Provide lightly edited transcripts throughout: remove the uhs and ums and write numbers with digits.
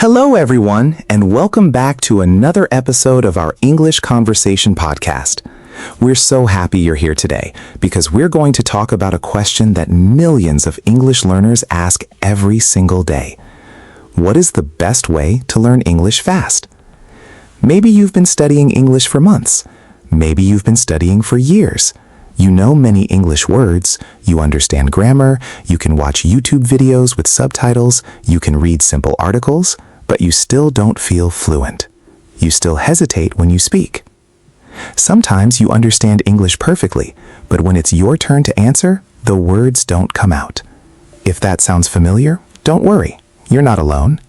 Hello, everyone, and welcome back to another episode of our English Conversation podcast. We're so happy you're here today because we're going to talk about a question that millions of English learners ask every single day. What is the best way to learn English fast? Maybe you've been studying English for months. Maybe you've been studying for years. You know many English words, you understand grammar, you can watch YouTube videos with subtitles, you can read simple articles, but you still don't feel fluent. You still hesitate when you speak. Sometimes you understand English perfectly, but when it's your turn to answer, the words don't come out. If that sounds familiar, don't worry, you're not alone.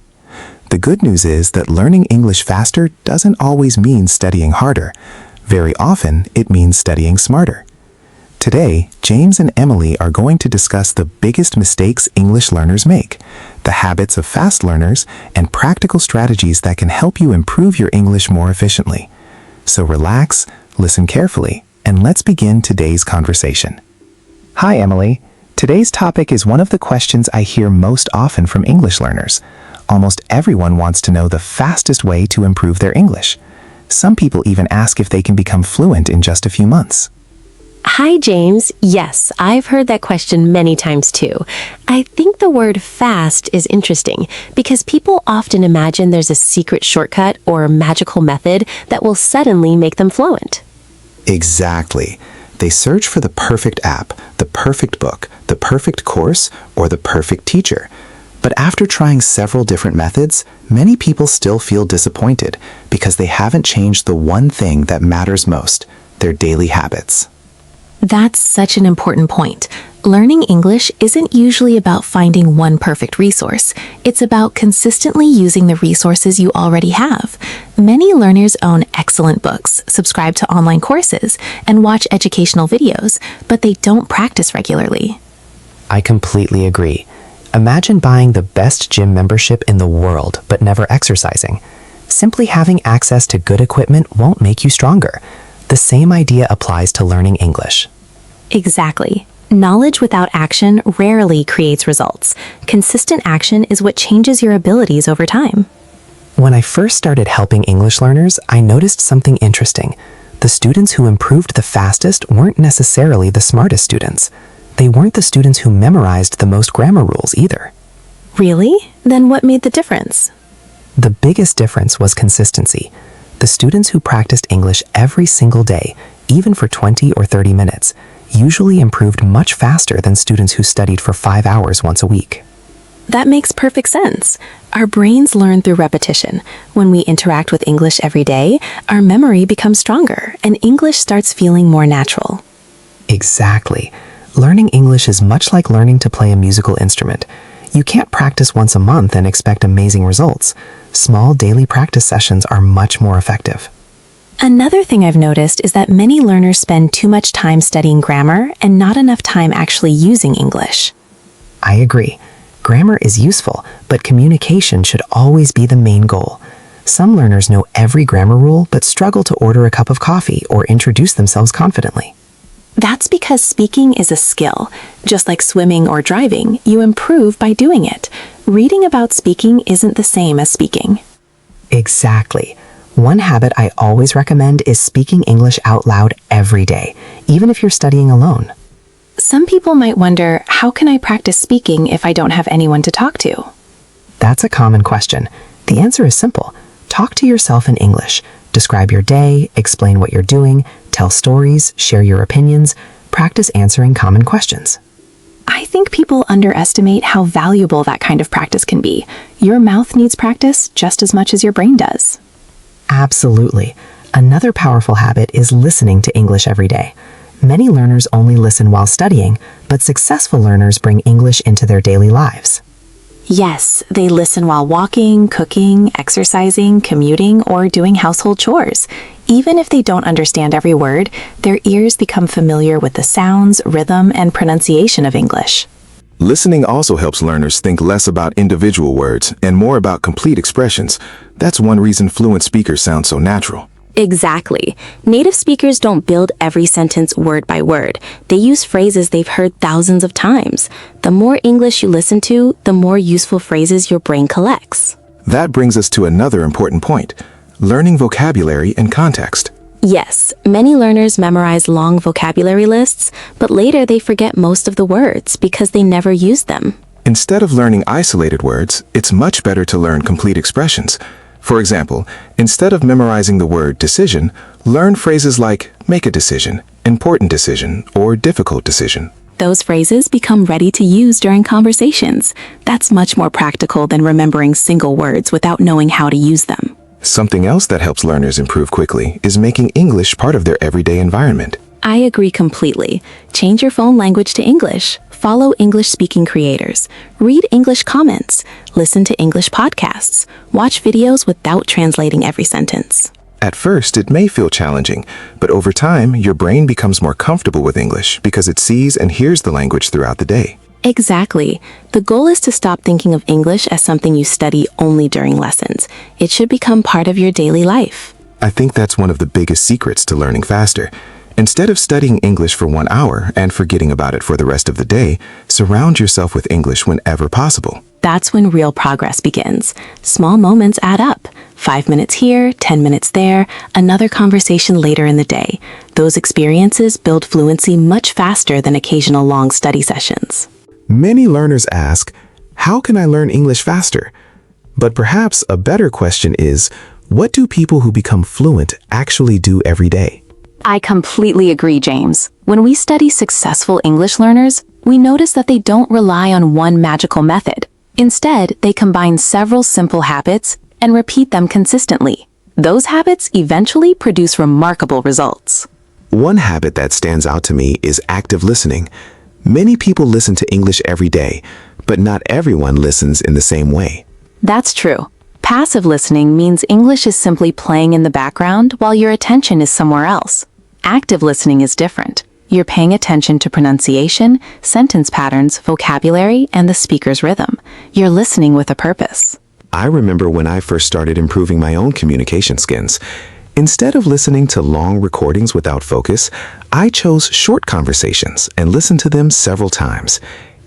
The good news is that learning English faster doesn't always mean studying harder. Very often, it means studying smarter. Today, James and Emily are going to discuss the biggest mistakes English learners make, the habits of fast learners, and practical strategies that can help you improve your English more efficiently. So relax, listen carefully, and let's begin today's conversation. Hi, Emily. Today's topic is one of the questions I hear most often from English learners. Almost everyone wants to know the fastest way to improve their English. Some people even ask if they can become fluent in just a few months. Hi, James. Yes, I've heard that question many times too. I think the word fast is interesting because people often imagine there's a secret shortcut or magical method that will suddenly make them fluent. Exactly. They search for the perfect app, the perfect book, the perfect course, or the perfect teacher. But after trying several different methods, many people still feel disappointed because they haven't changed the one thing that matters most, their daily habits. That's such an important point. Learning English isn't usually about finding one perfect resource. It's about consistently using the resources you already have. Many learners own excellent books, subscribe to online courses, and watch educational videos, but they don't practice regularly. I completely agree. Imagine buying the best gym membership in the world, but never exercising. Simply having access to good equipment won't make you stronger. The same idea applies to learning English. Exactly. Knowledge without action rarely creates results. Consistent action is what changes your abilities over time. When I first started helping English learners, I noticed something interesting. The students who improved the fastest weren't necessarily the smartest students. They weren't the students who memorized the most grammar rules either. Really? Then what made the difference? The biggest difference was consistency. The students who practiced English every single day, even for 20 or 30 minutes, usually improved much faster than students who studied for 5 hours once a week. That makes perfect sense. Our brains learn through repetition. When we interact with English every day, our memory becomes stronger and English starts feeling more natural. Exactly. Learning English is much like learning to play a musical instrument. You can't practice once a month and expect amazing results. Small daily practice sessions are much more effective. Another thing I've noticed is that many learners spend too much time studying grammar and not enough time actually using English. I agree. Grammar is useful, but communication should always be the main goal. Some learners know every grammar rule but struggle to order a cup of coffee or introduce themselves confidently. That's because speaking is a skill. Just like swimming or driving, you improve by doing it. Reading about speaking isn't the same as speaking. Exactly. One habit I always recommend is speaking English out loud every day, even if you're studying alone. Some people might wonder, how can I practice speaking if I don't have anyone to talk to? That's a common question. The answer is simple. Talk to yourself in English. Describe your day, explain what you're doing, tell stories, share your opinions, practice answering common questions. I think people underestimate how valuable that kind of practice can be. Your mouth needs practice just as much as your brain does. Absolutely. Another powerful habit is listening to English every day. Many learners only listen while studying, but successful learners bring English into their daily lives. Yes, they listen while walking, cooking, exercising, commuting, or doing household chores. Even if they don't understand every word, their ears become familiar with the sounds, rhythm, and pronunciation of English. Listening also helps learners think less about individual words and more about complete expressions. That's one reason fluent speakers sound so natural. Exactly. Native speakers don't build every sentence word by word. They use phrases they've heard thousands of times. The more English you listen to, the more useful phrases your brain collects. That brings us to another important point: learning vocabulary and context. Yes, many learners memorize long vocabulary lists, but later they forget most of the words because they never use them. Instead of learning isolated words, it's much better to learn complete expressions. For example, instead of memorizing the word decision, learn phrases like make a decision, important decision, or difficult decision. Those phrases become ready to use during conversations. That's much more practical than remembering single words without knowing how to use them. Something else that helps learners improve quickly is making English part of their everyday environment. I agree completely. Change your phone language to English. Follow English-speaking creators. Read English comments. Listen to English podcasts. Watch videos without translating every sentence. At first, it may feel challenging, but over time, your brain becomes more comfortable with English because it sees and hears the language throughout the day. Exactly. The goal is to stop thinking of English as something you study only during lessons. It should become part of your daily life. I think that's one of the biggest secrets to learning faster. Instead of studying English for 1 hour and forgetting about it for the rest of the day, surround yourself with English whenever possible. That's when real progress begins. Small moments add up. 5 minutes here, 10 minutes there, another conversation later in the day. Those experiences build fluency much faster than occasional long study sessions. Many learners ask, how can I learn English faster? But perhaps a better question is, what do people who become fluent actually do every day? I completely agree, James. When we study successful English learners, we notice that they don't rely on one magical method. Instead, they combine several simple habits and repeat them consistently. Those habits eventually produce remarkable results. One habit that stands out to me is active listening. Many people listen to English every day, but not everyone listens in the same way. That's true. Passive listening means English is simply playing in the background while your attention is somewhere else. Active listening is different. You're paying attention to pronunciation, sentence patterns, vocabulary, and the speaker's rhythm. You're listening with a purpose. I remember when I first started improving my own communication skills. Instead of listening to long recordings without focus, I chose short conversations and listened to them several times.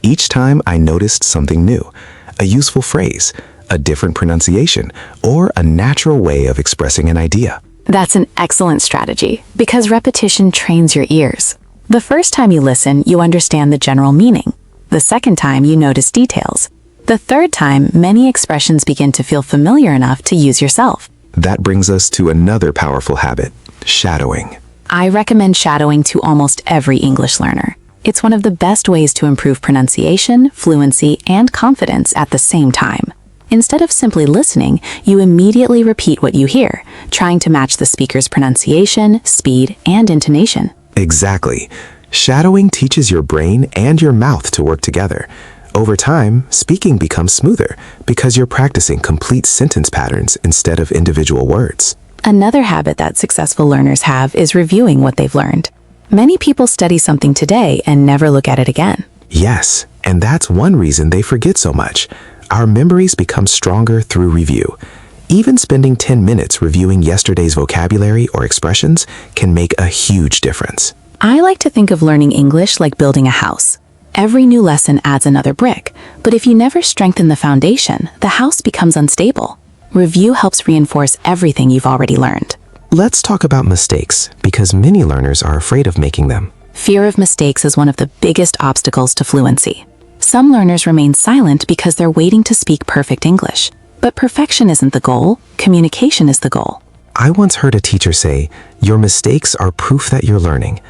Each time I noticed something new, a useful phrase, a different pronunciation, or a natural way of expressing an idea. That's an excellent strategy because repetition trains your ears. The first time you listen, you understand the general meaning. The second time, you notice details. The third time, many expressions begin to feel familiar enough to use yourself. That brings us to another powerful habit, shadowing. I recommend shadowing to almost every English learner. It's one of the best ways to improve pronunciation, fluency, and confidence at the same time. Instead of simply listening, you immediately repeat what you hear, trying to match the speaker's pronunciation, speed, and intonation. Exactly. Shadowing teaches your brain and your mouth to work together. Over time, speaking becomes smoother because you're practicing complete sentence patterns instead of individual words. Another habit that successful learners have is reviewing what they've learned. Many people study something today and never look at it again. Yes, and that's one reason they forget so much. Our memories become stronger through review. Even spending 10 minutes reviewing yesterday's vocabulary or expressions can make a huge difference. I like to think of learning English like building a house. Every new lesson adds another brick, but if you never strengthen the foundation, the house becomes unstable. Review helps reinforce everything you've already learned. Let's talk about mistakes, because many learners are afraid of making them. Fear of mistakes is one of the biggest obstacles to fluency. Some learners remain silent because they're waiting to speak perfect English. But perfection isn't the goal, communication is the goal. I once heard a teacher say, "Your mistakes are proof that you're learning."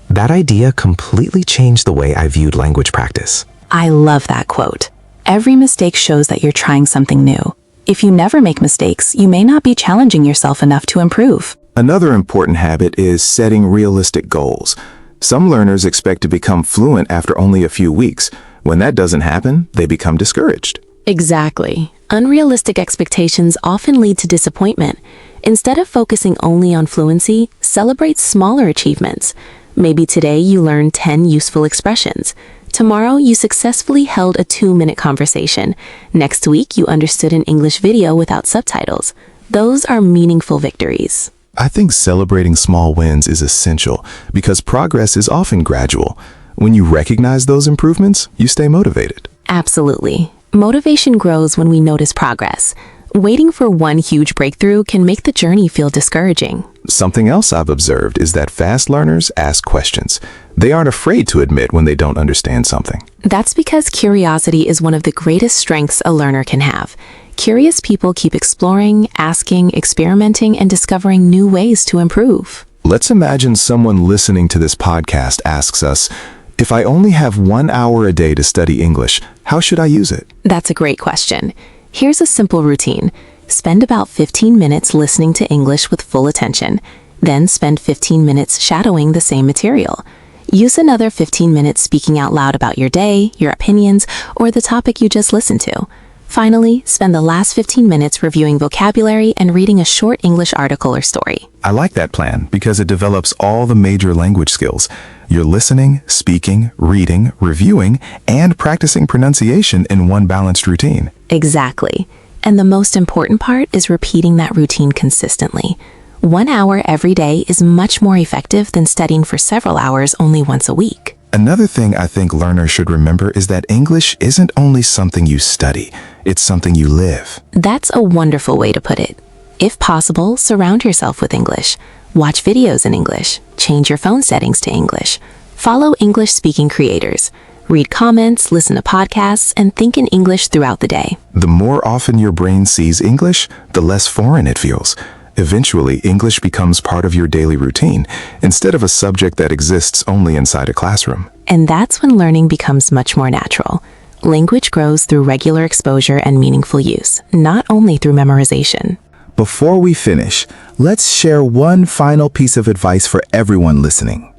That idea completely changed the way I viewed language practice. I love that quote. Every mistake shows that you're trying something new. If you never make mistakes, you may not be challenging yourself enough to improve. Another important habit is setting realistic goals. Some learners expect to become fluent after only a few weeks. When that doesn't happen, they become discouraged. Exactly. Unrealistic expectations often lead to disappointment. Instead of focusing only on fluency, celebrate smaller achievements. Maybe today you learned 10 useful expressions. Tomorrow you successfully held a 2-minute conversation. Next week you understood an English video without subtitles. Those are meaningful victories. I think celebrating small wins is essential because progress is often gradual. When you recognize those improvements, you stay motivated. Absolutely. Motivation grows when we notice progress. Waiting for one huge breakthrough can make the journey feel discouraging. Something else I've observed is that fast learners ask questions. They aren't afraid to admit when they don't understand something. That's because curiosity is one of the greatest strengths a learner can have. Curious people keep exploring, asking, experimenting, and discovering new ways to improve. Let's imagine someone listening to this podcast asks us, if I only have 1 hour a day to study English, how should I use it? That's a great question. Here's a simple routine. Spend about 15 minutes listening to English with full attention. Then spend 15 minutes shadowing the same material. Use another 15 minutes speaking out loud about your day, your opinions, or the topic you just listened to. Finally, spend the last 15 minutes reviewing vocabulary and reading a short English article or story. I like that plan because it develops all the major language skills. You're listening, speaking, reading, reviewing, and practicing pronunciation in one balanced routine. Exactly. And the most important part is repeating that routine consistently. 1 hour every day is much more effective than studying for several hours only once a week. Another thing I think learners should remember is that English isn't only something you study, it's something you live. That's a wonderful way to put it. If possible, surround yourself with English. Watch videos in English. Change your phone settings to English. Follow English-speaking creators. Read comments, listen to podcasts, and think in English throughout the day. The more often your brain sees English, the less foreign it feels. Eventually, English becomes part of your daily routine, instead of a subject that exists only inside a classroom. And that's when learning becomes much more natural. Language grows through regular exposure and meaningful use, not only through memorization. Before we finish, let's share one final piece of advice for everyone listening.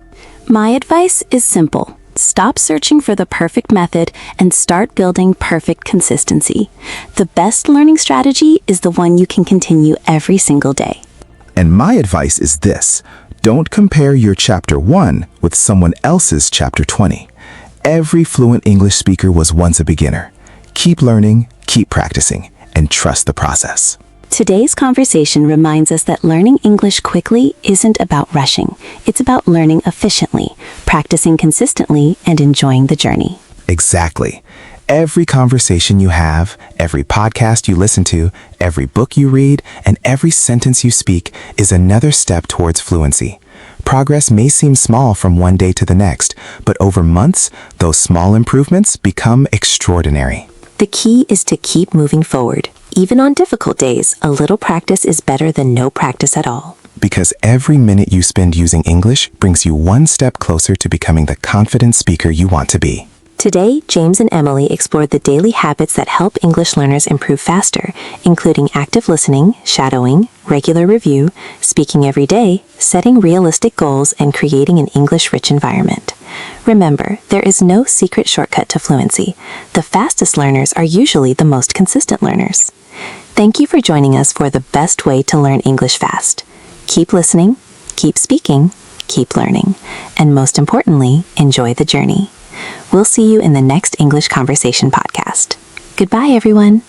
My advice is simple. Stop searching for the perfect method and start building perfect consistency. The best learning strategy is the one you can continue every single day. And my advice is this: don't compare your chapter 1 with someone else's chapter 20. Every fluent English speaker was once a beginner. Keep learning, keep practicing, and trust the process. Today's conversation reminds us that learning English quickly isn't about rushing. It's about learning efficiently, practicing consistently, and enjoying the journey. Exactly. Every conversation you have, every podcast you listen to, every book you read, and every sentence you speak is another step towards fluency. Progress may seem small from one day to the next, but over months, those small improvements become extraordinary. The key is to keep moving forward. Even on difficult days, a little practice is better than no practice at all. Because every minute you spend using English brings you one step closer to becoming the confident speaker you want to be. Today, James and Emily explored the daily habits that help English learners improve faster, including active listening, shadowing, regular review, speaking every day, setting realistic goals, and creating an English-rich environment. Remember, there is no secret shortcut to fluency. The fastest learners are usually the most consistent learners. Thank you for joining us for the best way to learn English fast. Keep listening, keep speaking, keep learning, and most importantly, enjoy the journey. We'll see you in the next English Conversation podcast. Goodbye, everyone.